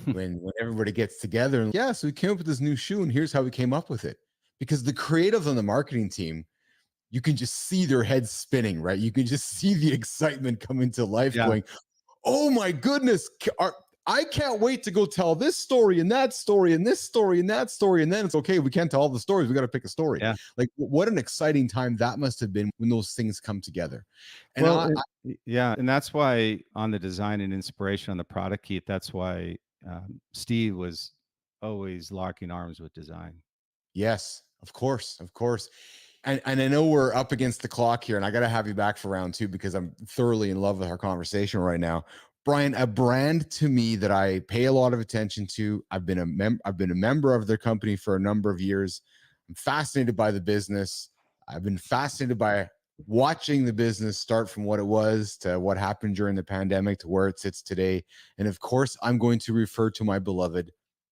when everybody gets together and yeah, so we came up with this new shoe and here's how we came up with it. Because the creatives on the marketing team, you can just see their heads spinning, right? You can just see the excitement coming to life Yeah, going, oh my goodness, I can't wait to go tell this story and that story and this story and that story. And then it's okay, we can't tell all the stories. We got to pick a story. yeah. Like, what an exciting time that must have been when those things come together. And Well, yeah, and that's why on the design and inspiration on the product, Keith, that's why Steve was always locking arms with design. yes, of course, of course. And I know we're up against the clock here, and I got to have you back for round two because I'm thoroughly in love with our conversation right now. Brian, a brand to me that I pay a lot of attention to. I've been a member of their company for a number of years. I'm fascinated by the business. I've been fascinated by watching the business start from what it was to what happened during the pandemic to where it sits today. And of course, I'm going to refer to my beloved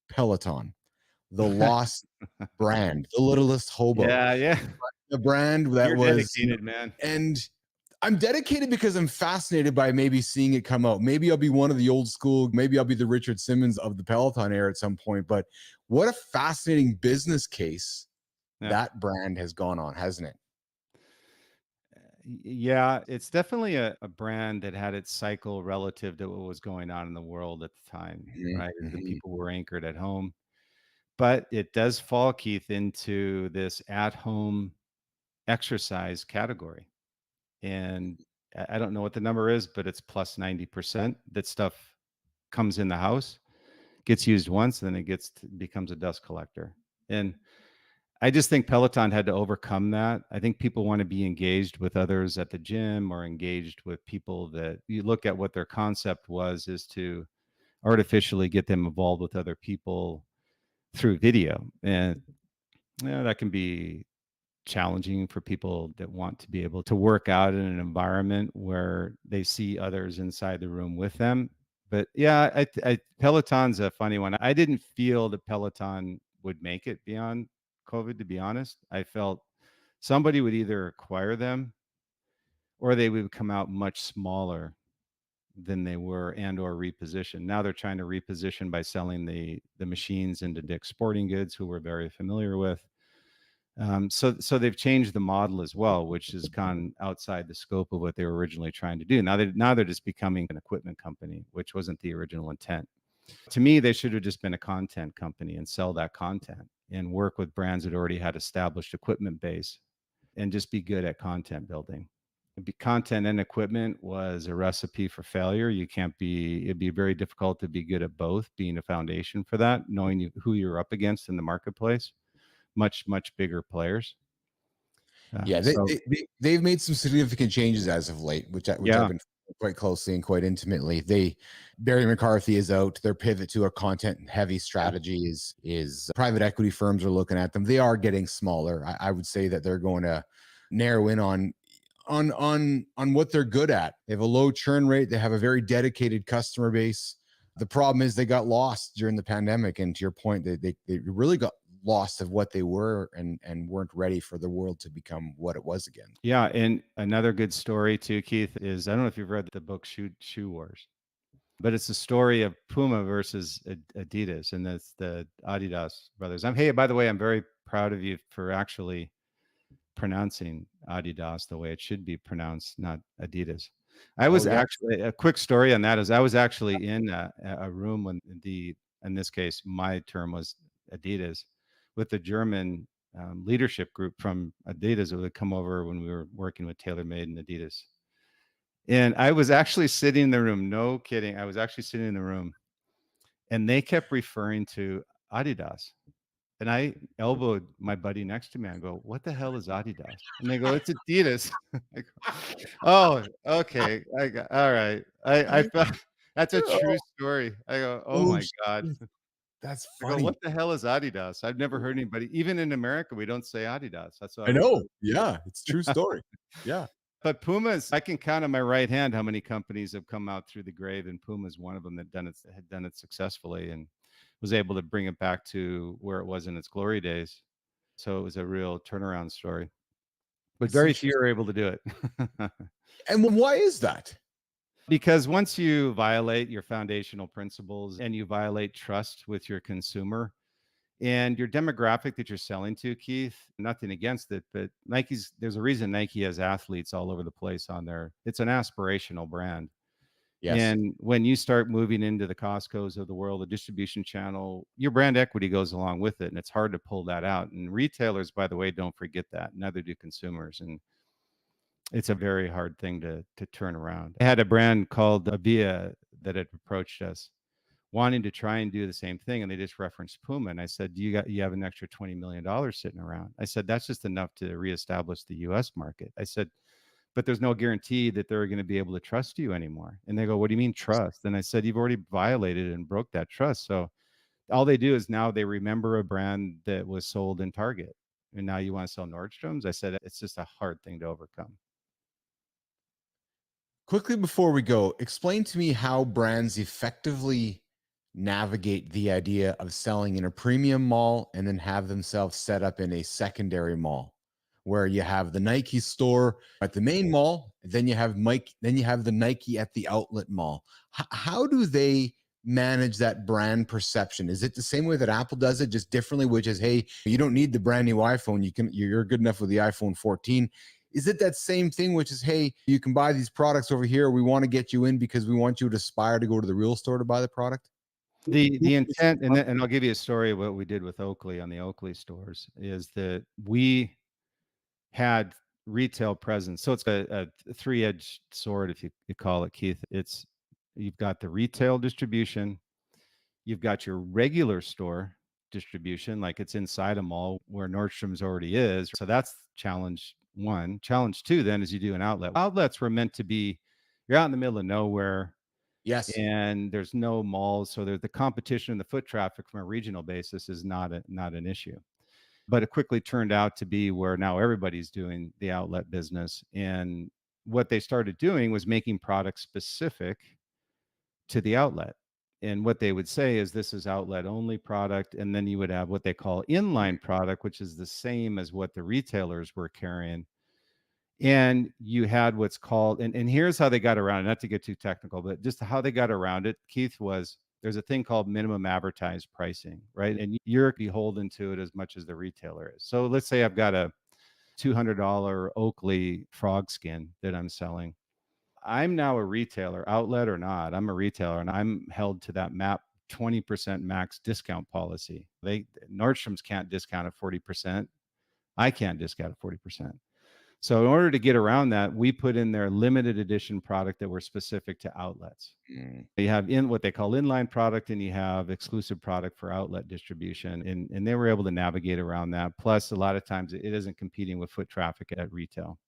Peloton, the lost brand, the littlest hobo, Yeah, yeah. the brand that You're was, dedicated, man. and I'm dedicated because I'm fascinated by maybe seeing it come out. Maybe I'll be one of the old school, maybe I'll be the Richard Simmons of the Peloton era at some point. But what a fascinating business case Yeah. that brand has gone on, hasn't it? Yeah, it's definitely a brand that had its cycle relative to what was going on in the world at the time, Mhm, right? The mhm. people were anchored at home. But it does fall, Keith, into this at home exercise category. And I don't know what the number is, but it's plus 90% that stuff comes in the house, gets used once, then it becomes a dust collector. And I just think Peloton had to overcome that. I think people want to be engaged with others at the gym or engaged with people that you look at what their concept was is to artificially get them involved with other people through video. And yeah, that can be challenging for people that want to be able to work out in an environment where they see others inside the room with them. But yeah, Peloton's a funny one. I didn't feel that Peloton would make it beyond COVID, to be honest. I felt somebody would either acquire them or they would come out much smaller than they were and or reposition. Now they're trying to reposition by selling the machines into Dick's Sporting Goods, who we're very familiar with. So they've changed the model as well, which has gone outside the scope of what they were originally trying to do. Now they're just becoming an equipment company, which wasn't the original intent. To me, they should have just been a content company and sell that content and work with brands that already had established equipment base and just be good at content building. content and equipment was a recipe for failure. It'd be very difficult to be good at both, being a foundation for that, knowing who you're up against in the marketplace, much bigger players. Yeah, So they've made some significant changes as of late, which I've yeah, been quite closely and quite intimately. Barry McCarthy is out. Their pivot to a content heavy strategy is private equity firms are looking at them. They are getting smaller. I would say that they're going to narrow in on what they're good at. They have a low churn rate. They have a very dedicated customer base. The problem is they got lost during the pandemic, and to your point, they really got lost of what they were and weren't ready for the world to become what it was again. yeah. And another good story too, Keith, is I don't know if you've read the book Shoe Wars, but it's a story of Puma versus Adidas, and that's the Adidas brothers. Hey, by the way, I'm very proud of you for actually pronouncing Adidas the way it should be pronounced, not Adidas. I Oh was yeah. actually a quick story on that is I was actually in a room when in this case my term was Adidas with the German leadership group from Adidas that would come over when we were working with TaylorMade and Adidas. And I was actually sitting in the room, no kidding. I was actually sitting in the room and they kept referring to Adidas. And I elbowed my buddy next to me. I go, "What the hell is Adidas?" And they go, "It's Adidas." I go, "Oh, okay. All right." I felt that's a true story. I go, "Oh Oh, my God." that's I go, "What funny. the hell is Adidas?" I've never heard anybody, even in America, we don't say Adidas. That's why I I was know. really. Yeah, it's true story. Yeah. But Puma's, I can count on my right hand how many companies have come out through the grave, and Puma's one of them that had done it successfully and was able to bring it back to where it was in its glory days. So it was a real turnaround story, but It's very few interesting. are able to do it. And why is that? Because once you violate your foundational principles and you violate trust with your consumer and your demographic that you're selling to, Keith, nothing against it, but there's a reason Nike has athletes all over the place on there. It's an aspirational brand. Yes. And when you start moving into the Costco's of the world, the distribution channel, your brand equity goes along with it. And it's hard to pull that out. And retailers, by the way, don't forget that. Neither do consumers. And it's a very hard thing to turn around. I had a brand called Avia that had approached us wanting to try and do the same thing. And they just referenced Puma. And I said, you have an extra $20 million sitting around. I said, that's just enough to reestablish the US market. I said, but there's no guarantee that they're going to be able to trust you anymore. And they go, what do you mean trust? And I said, you've already violated and broke that trust. So all they do is now they remember a brand that was sold in Target. And now you want to sell Nordstrom's? I said, it's just a hard thing to overcome. Quickly before we go, explain to me how brands effectively navigate the idea of selling in a premium mall and then have themselves set up in a secondary mall where you have the Nike store at the main mall, then you have the Nike at the outlet mall. How do they manage that brand perception? Is it the same way that Apple does it, just differently, which is, hey, you don't need the brand new iPhone, you're good enough with the iPhone 14? Is it that same thing, which is, hey, you can buy these products over here, we want to get you in because we want you to aspire to go to the real store to buy the product? The intent, and I'll give you a story of what we did with Oakley on the Oakley stores, is that we had retail presence. So it's a three-edged sword, if you call it, Keith. You've got the retail distribution, you've got your regular store distribution, like it's inside a mall where Nordstrom's already is. So that's challenge one. Challenge two then is you do an outlet. Outlets were meant to be, you're out in the middle of nowhere Yes. and there's no malls. So the competition and the foot traffic from a regional basis is not an issue. But it quickly turned out to be where now everybody's doing the outlet business. And what they started doing was making products specific to the outlet. And what they would say is this is outlet only product. And then you would have what they call inline product, which is the same as what the retailers were carrying. And you had what's called, and here's how they got around it, not to get too technical, but just how they got around it, Keith, was there's a thing called minimum advertised pricing, right? And you're beholden to it as much as the retailer is. So let's say I've got a $200 Oakley frog skin that I'm selling. I'm now a retailer, outlet or not. I'm a retailer and I'm held to that MAP 20% max discount policy. Nordstrom's can't discount at 40%. I can't discount at 40%. So in order to get around that, we put in their limited edition product that were specific to outlets. You have in what they call inline product, and you have exclusive product for outlet distribution. And they were able to navigate around that. Plus, a lot of times it isn't competing with foot traffic at retail.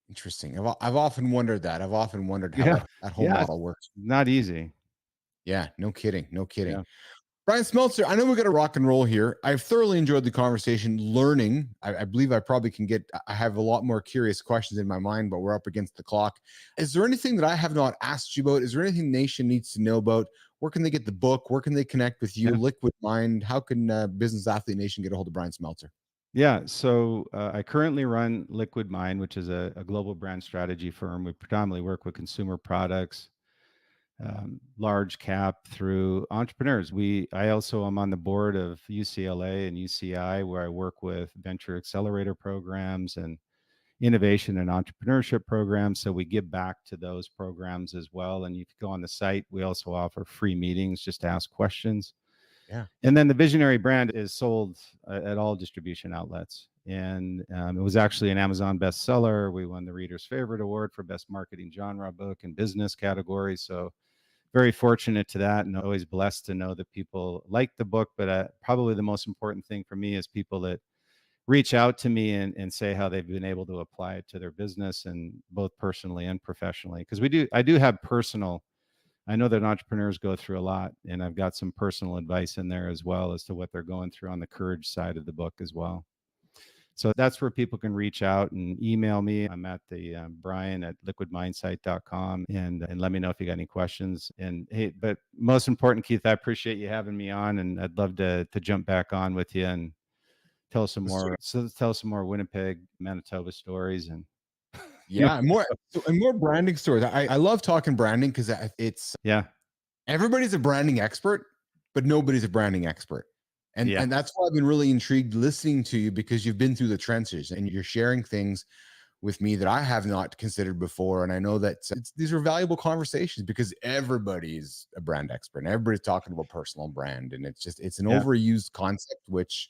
Interesting. I've often wondered that. I've often wondered how Yeah. that whole Yeah. model works. Not easy. Yeah, no kidding. No kidding. Yeah. Brian Smeltzer, I know we got to rock and roll here. I've thoroughly enjoyed the conversation, learning. I believe I probably can I have a lot more curious questions in my mind, but we're up against the clock. Is there anything that I have not asked you about? Is there anything Nation needs to know about? Where can they get the book? Where can they connect with you? Yeah. Liquid Mind. How can Business Athlete Nation get a hold of Brian Smeltzer? Yeah. So I currently run Liquid Mind, which is a global brand strategy firm. We predominantly work with consumer products, large cap through entrepreneurs. I also am on the board of UCLA and UCI, where I work with venture accelerator programs and innovation and entrepreneurship programs. So we give back to those programs as well. And if you go on the site, we also offer free meetings just to ask questions. Yeah. And then the Visionary brand is sold at all distribution outlets. And it was actually an Amazon bestseller. We won the Reader's Favorite Award for Best Marketing Genre Book and Business category. So very fortunate to that, and always blessed to know that people like the book. But probably the most important thing for me is people that reach out to me and say how they've been able to apply it to their business, and both personally and professionally. Because I do have personal, I know that entrepreneurs go through a lot, and I've got some personal advice in there as well as to what they're going through on the courage side of the book as well. So that's where people can reach out and email me. I'm at the Brian at liquidmindsight.com, and let me know if you got any questions. And hey, but most important, Keith, I appreciate you having me on, and I'd love to jump back on with you and tell some more Winnipeg, Manitoba stories. And Yeah, more branding stories. I love talking branding because it's everybody's a branding expert, but nobody's a branding expert. And that's why I've been really intrigued listening to you, because you've been through the trenches and you're sharing things with me that I have not considered before. And I know that these are valuable conversations because everybody's a brand expert and everybody's talking about personal brand. And it's an overused concept, which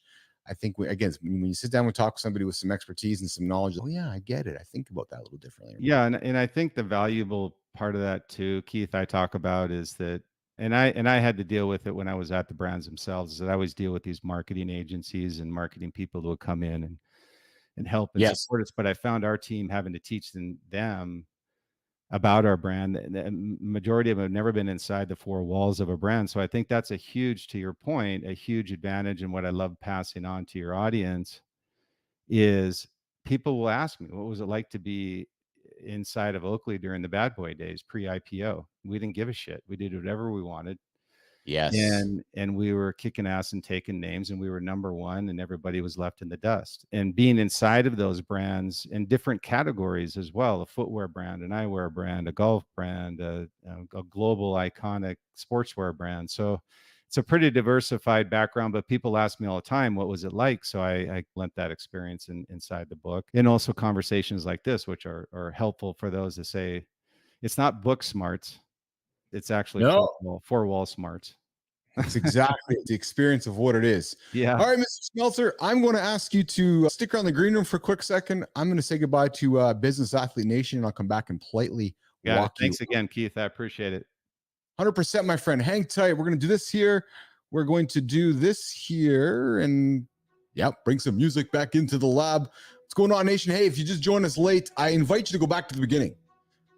I think, again, when you sit down and talk to somebody with some expertise and some knowledge, oh yeah, I get it. I think about that a little differently. Yeah. And I think the valuable part of that too, Keith, I talk about is that, and I had to deal with it when I was at the brands themselves, is that I always deal with these marketing agencies and marketing people who will come in and help and support us. But I found our team having to teach them about our brand. The majority of them have never been inside the four walls of a brand. So I think that's to your point, a huge advantage. And what I love passing on to your audience is people will ask me, what was it like to be inside of Oakley during the bad boy days, pre-IPO? We didn't give a shit. We did whatever we wanted. Yes. And we were kicking ass and taking names, and we were number one, and everybody was left in the dust. And being inside of those brands in different categories as well, a footwear brand, an eyewear brand, a golf brand, a global iconic sportswear brand. So it's a pretty diversified background, but people ask me all the time, what was it like? So I lent that experience inside the book, and also conversations like this, which are helpful for those to say, it's not book smarts. It's actually four wall smarts. It's exactly the experience of what it is. Yeah. All right, Mr. Smeltzer, I'm going to ask you to stick around the green room for a quick second. I'm going to say goodbye to Business Athlete Nation, and I'll come back and politely walk you. Thanks again, Keith. I appreciate it. 100%, my friend. Hang tight. We're going to do this here. We're going to do this here, and bring some music back into the lab. What's going on, Nation? Hey, if you just joined us late, I invite you to go back to the beginning.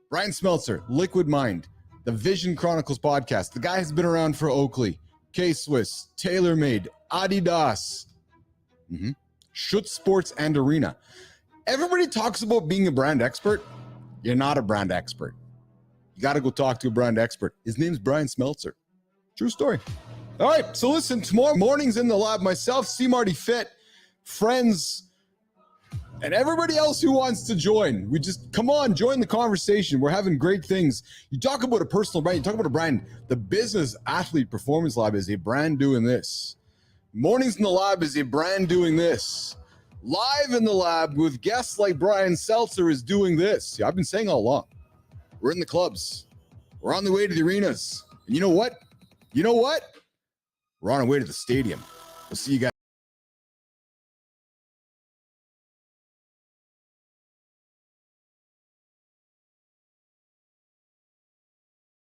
Brian Smeltzer, Liquid Mind, the Vision Chronicles podcast. The guy has been around for Oakley, K-Swiss, TaylorMade, Adidas, Schutz Sports and Arena. Everybody talks about being a brand expert. You're not a brand expert. You got to go talk to a brand expert. His name's Brian Smeltzer. True story. All right, so listen, tomorrow morning's in the lab. Myself, C. Marty Fit, friends, and everybody else who wants to join. We just, come on, join the conversation. We're having great things. You talk about a personal brand. You talk about a brand. The Business Athlete Performance Lab is a brand doing this. Mornings in the Lab is a brand doing this. Live in the Lab with guests like Brian Seltzer is doing this. I've been saying all along. We're in the clubs. We're on the way to the arenas. And you know what? We're on our way to the stadium. We'll see you guys.